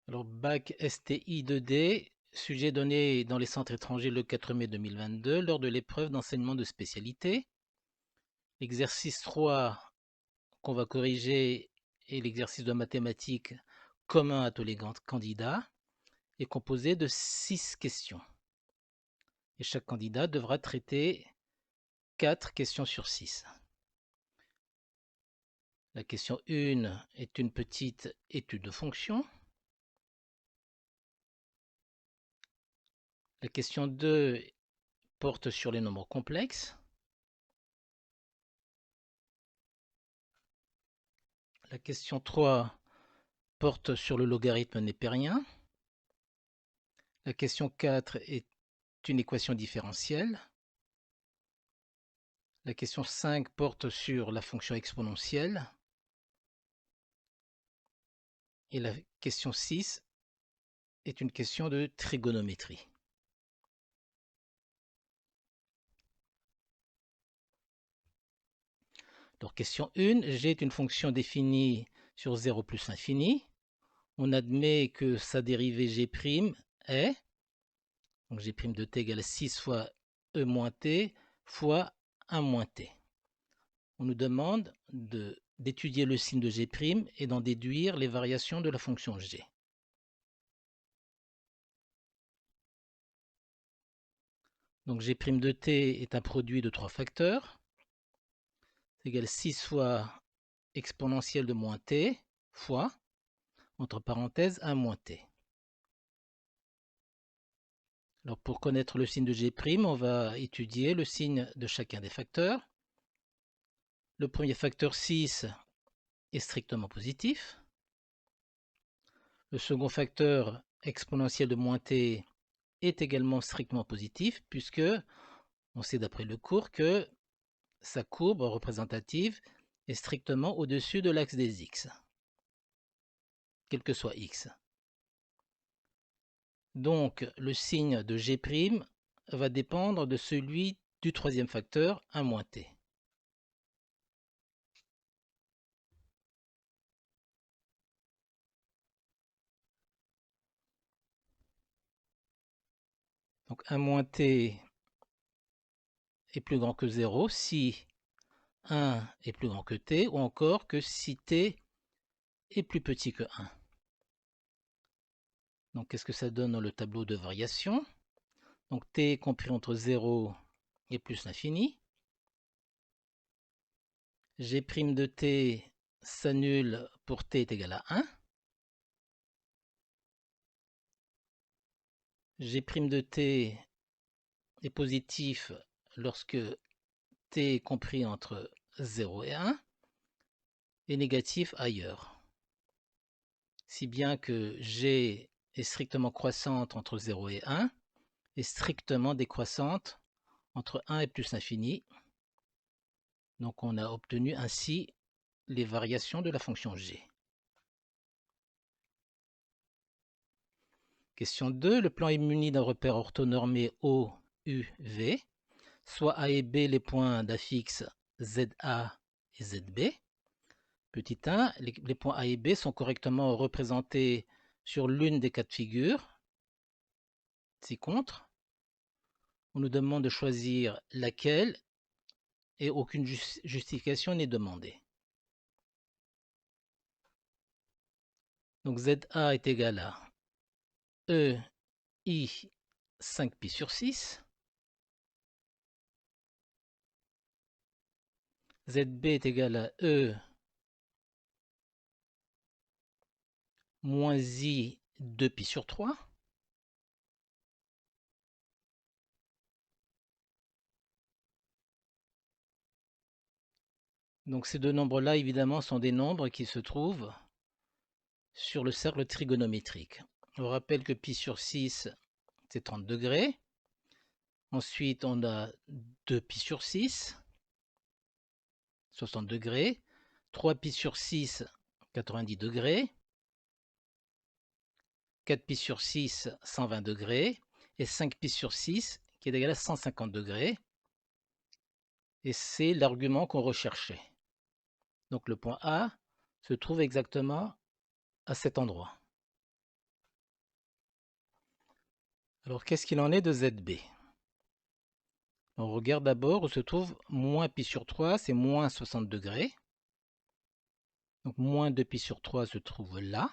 Alors, bac STI 2D, sujet donné dans les centres étrangers le 4 mai 2022 lors de l'épreuve d'enseignement de spécialité. L'exercice 3 qu'on va corriger est l'exercice de mathématiques commun à tous les candidats est composé de 6 questions. Et chaque candidat devra traiter 4 questions sur 6. La question 1 est une petite étude de fonction. La question 2 porte sur les nombres complexes. La question 3 porte sur le logarithme népérien. La question 4 est une équation différentielle. La question 5 porte sur la fonction exponentielle. Et la question 6 est une question de trigonométrie. Alors, question 1, g est une fonction définie sur 0 plus l'infini. On admet que sa dérivée g' est, donc g' de t égale 6 fois e moins t fois 1 moins t. On nous demande d'étudier le signe de g' et d'en déduire les variations de la fonction g. Donc g' de t est un produit de 3 facteurs. C'est égal à 6 fois exponentielle de moins t fois, entre parenthèses, 1 moins t. Alors pour connaître le signe de g', on va étudier le signe de chacun des facteurs. Le premier facteur 6 est strictement positif. Le second facteur exponentielle de moins t est également strictement positif puisque on sait d'après le cours que sa courbe représentative est strictement au-dessus de l'axe des x, quel que soit x. Donc le signe de g' va dépendre de celui du troisième facteur, 1 moins t. Donc 1 moins t est plus grand que 0 si 1 est plus grand que t, ou encore que si t est plus petit que 1. Donc qu'est-ce que ça donne dans le tableau de variation? Donc t est compris entre 0 et plus l'infini. G' de t s'annule pour t est égal à 1. G' de t est positif lorsque t est compris entre 0 et 1 et négatif ailleurs. Si bien que g est strictement croissante entre 0 et 1 et strictement décroissante entre 1 et plus l'infini. Donc on a obtenu ainsi les variations de la fonction g. Question 2. Le plan est muni d'un repère orthonormé O, U, V. Soit A et B les points d'affix ZA et ZB. Petit 1, les points A et B sont correctement représentés sur l'une des quatre figures ci-contre. On nous demande de choisir laquelle et aucune justification n'est demandée. Donc ZA est égal à E I 5pi sur 6. ZB est égal à E moins I 2pi sur 3. Donc ces deux nombres-là, évidemment, sont des nombres qui se trouvent sur le cercle trigonométrique. On rappelle que pi sur 6, c'est 30 degrés. Ensuite, on a 2pi sur 6, 60 degrés. 3pi sur 6, 90 degrés. 4pi sur 6, 120 degrés. Et 5pi sur 6, qui est égal à 150 degrés. Et c'est l'argument qu'on recherchait. Donc le point A se trouve exactement à cet endroit. Alors, qu'est-ce qu'il en est de ZB? On regarde d'abord où se trouve moins pi sur 3, c'est moins 60 degrés. Donc, moins 2 pi sur 3 se trouve là.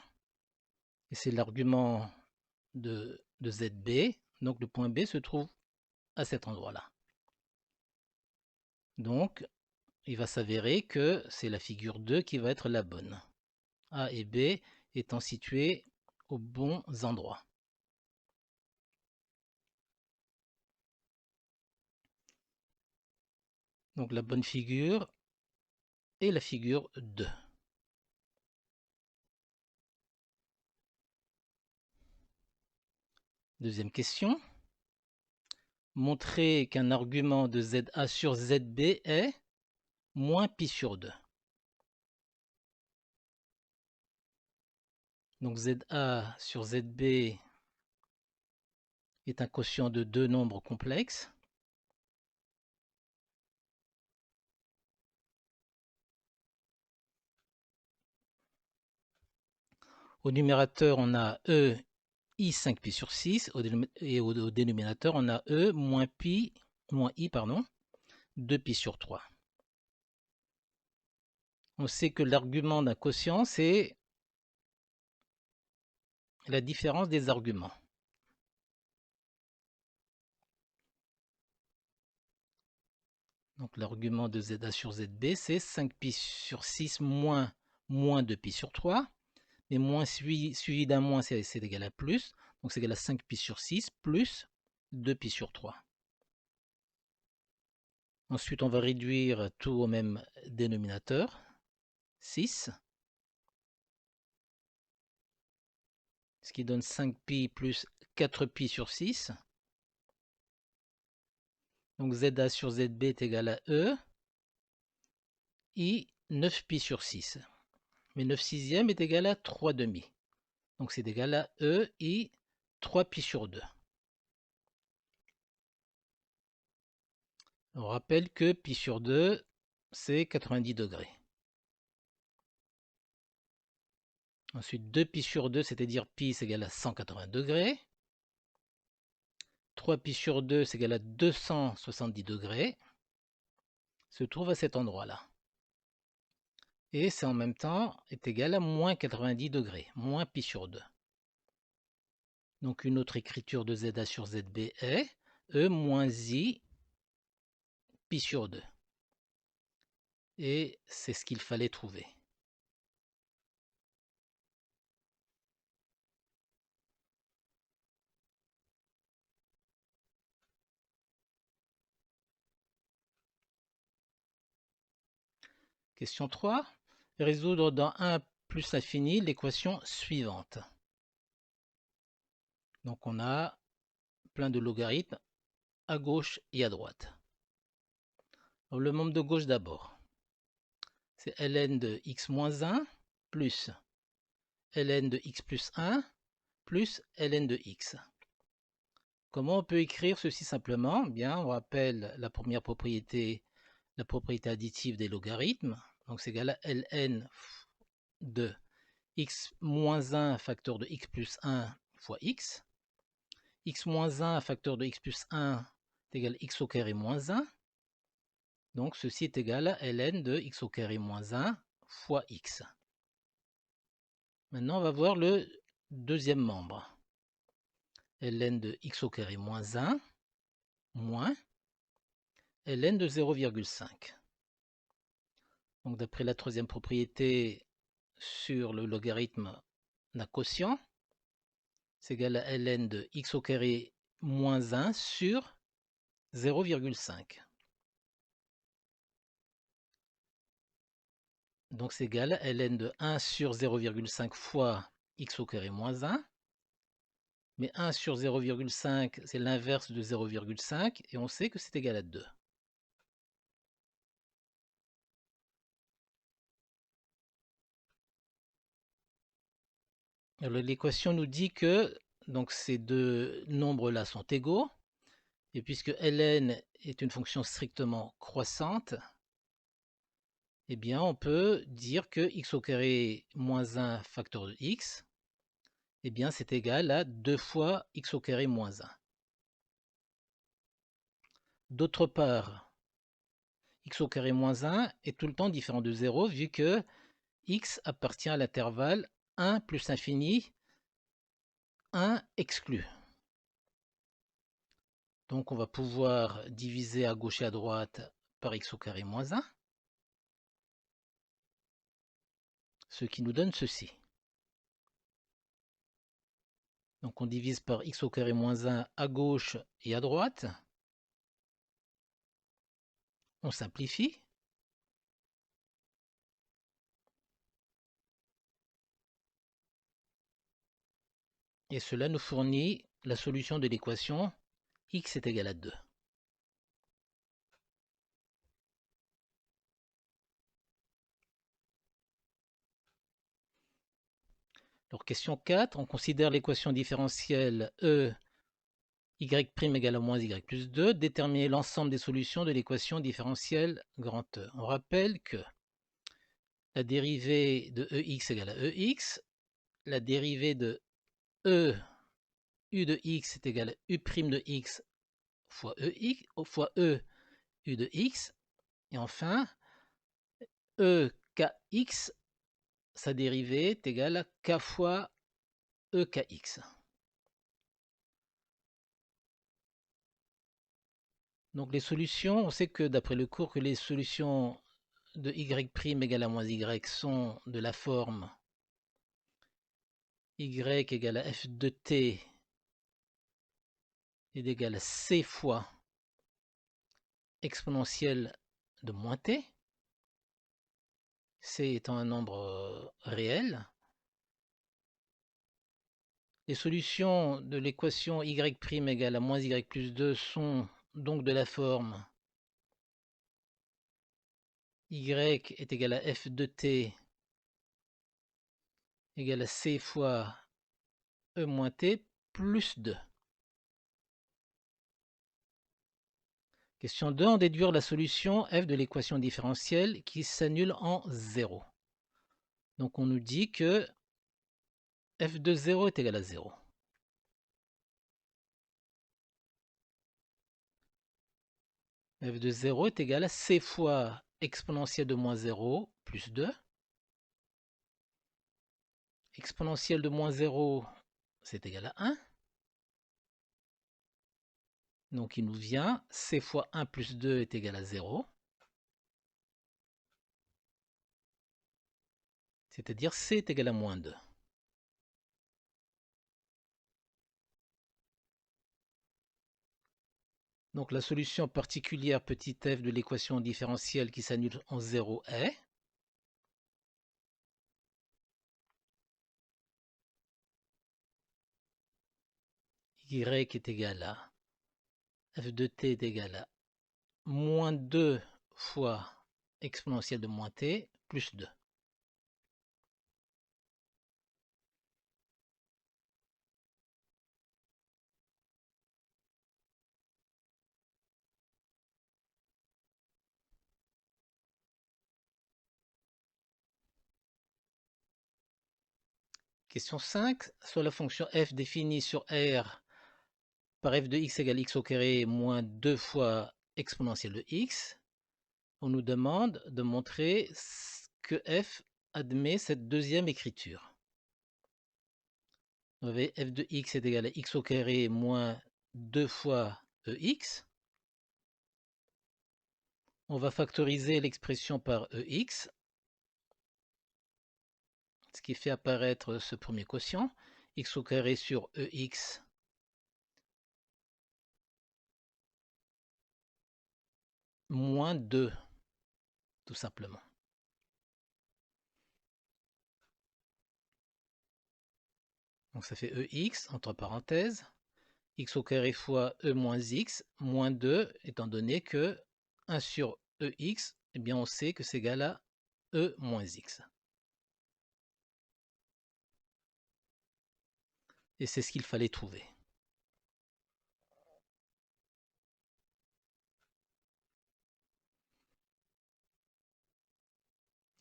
Et c'est l'argument de ZB. Donc, le point B se trouve à cet endroit-là. Donc, il va s'avérer que c'est la figure 2 qui va être la bonne. A et B étant situés aux bons endroits. Donc la bonne figure est la figure 2. Deuxième question. Montrer qu'un argument de ZA sur ZB est moins pi sur 2. Donc ZA sur ZB est un quotient de deux nombres complexes. Au numérateur, on a E I 5pi sur 6 et au dénominateur, on a E moins I, 2pi sur 3. On sait que l'argument d'un quotient, c'est la différence des arguments. Donc l'argument de ZA sur ZB, c'est 5pi sur 6 moins 2pi sur 3. Mais moins suivi d'un moins, c'est égal à plus. Donc c'est égal à 5pi sur 6 plus 2pi sur 3. Ensuite, on va réduire tout au même dénominateur, 6. Ce qui donne 5pi plus 4pi sur 6. Donc ZA sur ZB est égal à E, I 9pi sur 6. Mais 9 sixièmes est égal à 3 demi. Donc c'est égal à E, I 3pi sur 2. On rappelle que pi sur 2, c'est 90 degrés. Ensuite, 2pi sur 2, c'est-à-dire pi, c'est égal à 180 degrés. 3pi sur 2, c'est égal à 270 degrés. Se trouve à cet endroit-là. Et c'est en même temps est égal à moins 90 degrés, moins pi sur 2. Donc une autre écriture de ZA sur ZB est E moins I pi sur 2. Et c'est ce qu'il fallait trouver. Question 3. Résoudre dans 1 plus l'infini l'équation suivante. Donc on a plein de logarithmes à gauche et à droite. Alors, le membre de gauche d'abord. C'est ln de x moins 1 plus ln de x plus 1 plus ln de x. Comment on peut écrire ceci simplement? Bien, on rappelle la première propriété, la propriété additive des logarithmes. Donc c'est égal à ln de x moins 1 facteur de x plus 1 fois x. X moins 1 facteur de x plus 1 est égal à x au carré moins 1. Donc ceci est égal à ln de x au carré moins 1 fois x. Maintenant, on va voir le deuxième membre. Ln de x au carré moins 1 moins ln de 0,5. Donc d'après la troisième propriété sur le logarithme d'un quotient, c'est égal à ln de x au carré moins 1 sur 0,5. Donc c'est égal à ln de 1 sur 0,5 fois x au carré moins 1. Mais 1 sur 0,5, c'est l'inverse de 0,5, et on sait que c'est égal à 2. L'équation nous dit que donc, ces deux nombres-là sont égaux, et puisque ln est une fonction strictement croissante, eh bien on peut dire que x au carré moins 1 facteur de x, eh bien c'est égal à 2 fois x au carré moins 1. D'autre part, x au carré moins 1 est tout le temps différent de 0 vu que x appartient à l'intervalle 1 plus infini, 1 exclu. Donc on va pouvoir diviser à gauche et à droite par x au carré moins 1, ce qui nous donne ceci. Donc on divise par x au carré moins 1 à gauche et à droite. On simplifie. Et cela nous fournit la solution de l'équation x est égal à 2. Alors question 4, on considère l'équation différentielle e y' égale à moins y plus 2, déterminer l'ensemble des solutions de l'équation différentielle grand E. On rappelle que la dérivée de ex égale à ex, la dérivée de e u de x est égale à u' de x fois e u de x, et enfin e kx, sa dérivée est égale à k fois e kx. Donc les solutions, on sait que d'après le cours que les solutions de y' égale à moins y sont de la forme y égale à f de t est égal à c fois exponentielle de moins t, c étant un nombre réel. Les solutions de l'équation y' égale à moins y plus 2 sont donc de la forme y est égal à f de t égale à c fois e moins t plus 2. Question 2, en déduire la solution f de l'équation différentielle qui s'annule en 0. Donc on nous dit que f de 0 est égal à 0. F de 0 est égal à c fois exponentielle de moins 0 plus 2. Exponentielle de moins 0, c'est égal à 1. Donc il nous vient c fois 1 plus 2 est égal à 0. C'est-à-dire c est égal à moins 2. Donc la solution particulière petit f de l'équation différentielle qui s'annule en 0 est y est égal à f de t est égal à moins 2 fois exponentielle de moins t plus 2. Question 5, soit la fonction f définie sur R par f de x égale x au carré moins 2 fois exponentielle de x. On nous demande de montrer que f admet cette deuxième écriture. On avait f de x est égal à x au carré moins 2 fois ex. On va factoriser l'expression par ex, ce qui fait apparaître ce premier quotient, x au carré sur ex moins 2, tout simplement. Donc ça fait ex, entre parenthèses, x au carré fois e moins x, moins 2, étant donné que 1 sur ex, eh bien on sait que c'est égal à e moins x. Et c'est ce qu'il fallait trouver.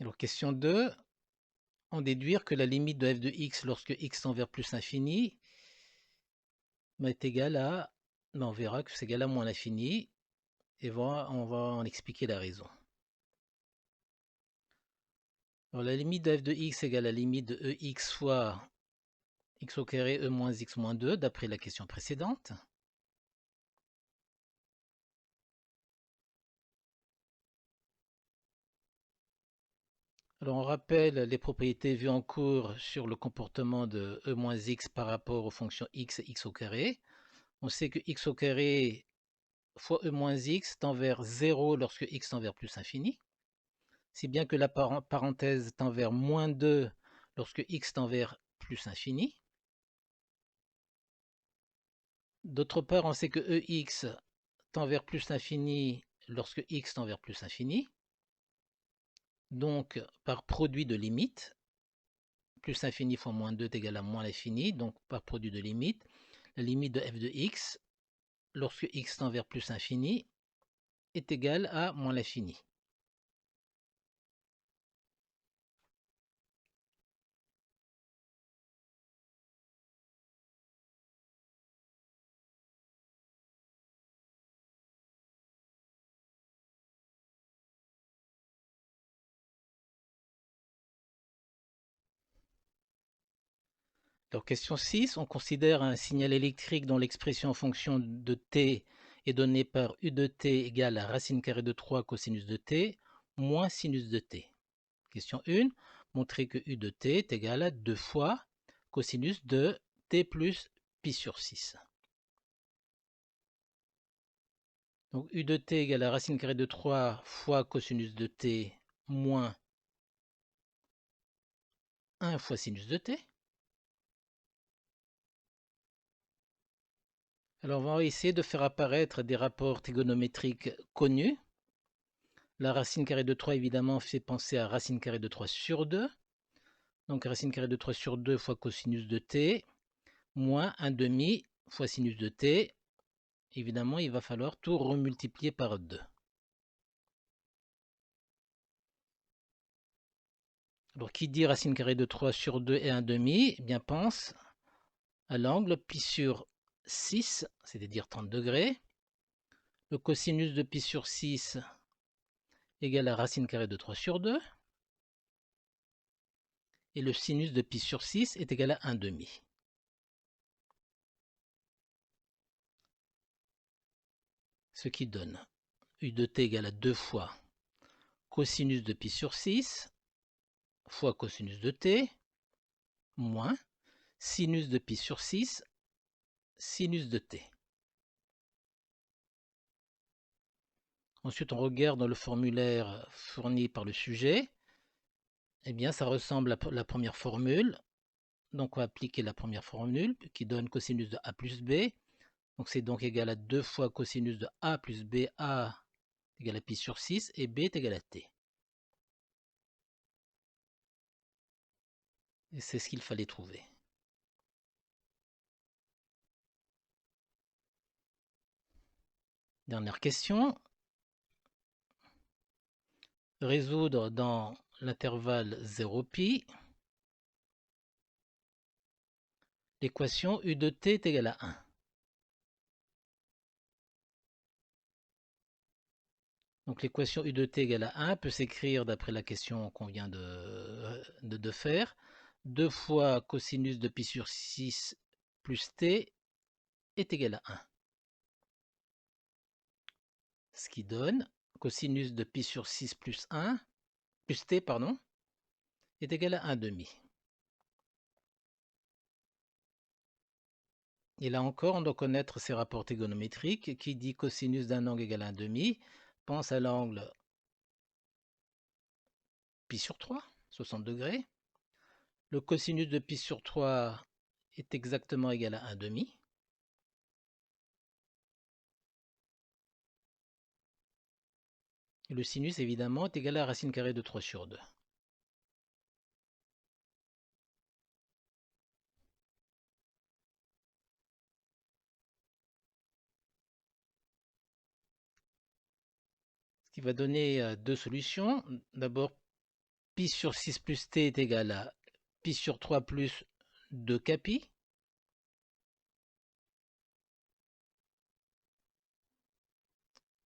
Alors question 2, en déduire que la limite de f de x lorsque x tend vers plus l'infini est égale à, on verra que c'est égal à moins l'infini, et on va en expliquer la raison. Alors, la limite de f de x égale la limite de ex fois x au carré e moins x moins 2 d'après la question précédente. Alors on rappelle les propriétés vues en cours sur le comportement de e moins x par rapport aux fonctions x et x au carré. On sait que x au carré fois e moins x tend vers 0 lorsque x tend vers plus infini, si bien que la parenthèse tend vers moins 2 lorsque x tend vers plus infini. D'autre part, on sait que ex tend vers plus l'infini lorsque x tend vers plus infini. Donc, par produit de limite, plus infini fois moins 2 est égal à moins l'infini. Donc, par produit de limite, la limite de f de x, lorsque x tend vers plus infini, est égale à moins l'infini. Alors, question 6, on considère un signal électrique dont l'expression en fonction de t est donnée par u de t égale à racine carrée de 3 cosinus de t moins sinus de t. Question 1, montrer que u de t est égal à 2 fois cosinus de t plus pi sur 6. Donc u de t égale à racine carrée de 3 fois cosinus de t moins 1 fois sinus de t. Alors on va essayer de faire apparaître des rapports trigonométriques connus. La racine carrée de 3 évidemment fait penser à racine carrée de 3 sur 2. Donc racine carrée de 3 sur 2 fois cosinus de t moins 1 demi fois sinus de t. Évidemment, il va falloir tout remultiplier par 2. Alors qui dit racine carrée de 3 sur 2 et 1 demi, eh bien pense à l'angle pi sur 6, c'est-à-dire 30 degrés. Le cosinus de pi sur 6 égale à racine carrée de 3 sur 2. Et le sinus de pi sur 6 est égal à 1 demi. Ce qui donne u de t égale à 2 fois cosinus de pi sur 6 fois cosinus de t moins sinus de pi sur 6 sinus de t. Ensuite, on regarde dans le formulaire fourni par le sujet. Eh bien, ça ressemble à la première formule. Donc, on va appliquer la première formule qui donne cosinus de a plus b. Donc, c'est donc égal à 2 fois cosinus de a plus b, a égale à pi sur 6 et b est égal à t. Et c'est ce qu'il fallait trouver. Dernière question. Résoudre dans l'intervalle 0π l'équation u de t est égale à 1. Donc l'équation u de t égale à 1 peut s'écrire d'après la question qu'on vient de faire. 2 fois cosinus de pi sur 6 plus t est égal à 1. Ce qui donne cosinus de pi sur 6 plus 1, plus t, pardon, est égal à 1 demi. Et là encore, on doit connaître ces rapports trigonométriques. Qui dit cosinus d'un angle égale à 1 demi, pense à l'angle pi sur 3, 60 degrés. Le cosinus de pi sur 3 est exactement égal à 1 demi. Et le sinus, évidemment, est égal à la racine carrée de 3 sur 2. Ce qui va donner deux solutions. D'abord, pi sur 6 plus t est égal à pi sur 3 plus 2kπ.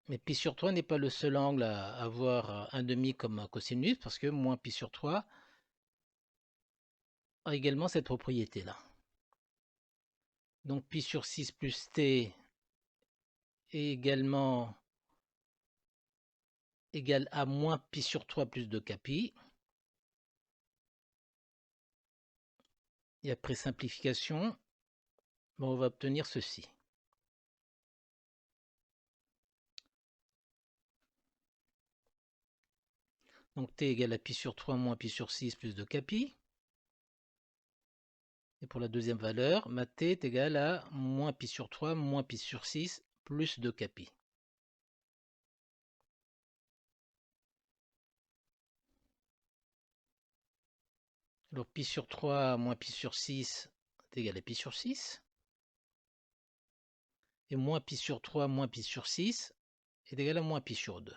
Mais pi sur 3 n'est pas le seul angle à avoir un demi comme cosinus, parce que moins pi sur 3 a également cette propriété-là. Donc pi sur 6 plus t est également égal à moins pi sur 3 plus 2k pi. Et après simplification, on va obtenir ceci. Donc t égale à pi sur 3 moins pi sur 6 plus 2k pi. Et pour la deuxième valeur, ma t est égale à moins pi sur 3 moins pi sur 6 plus 2k pi. Alors pi sur 3 moins pi sur 6 est égal à pi sur 6. Et moins pi sur 3 moins pi sur 6 est égal à moins pi sur 2.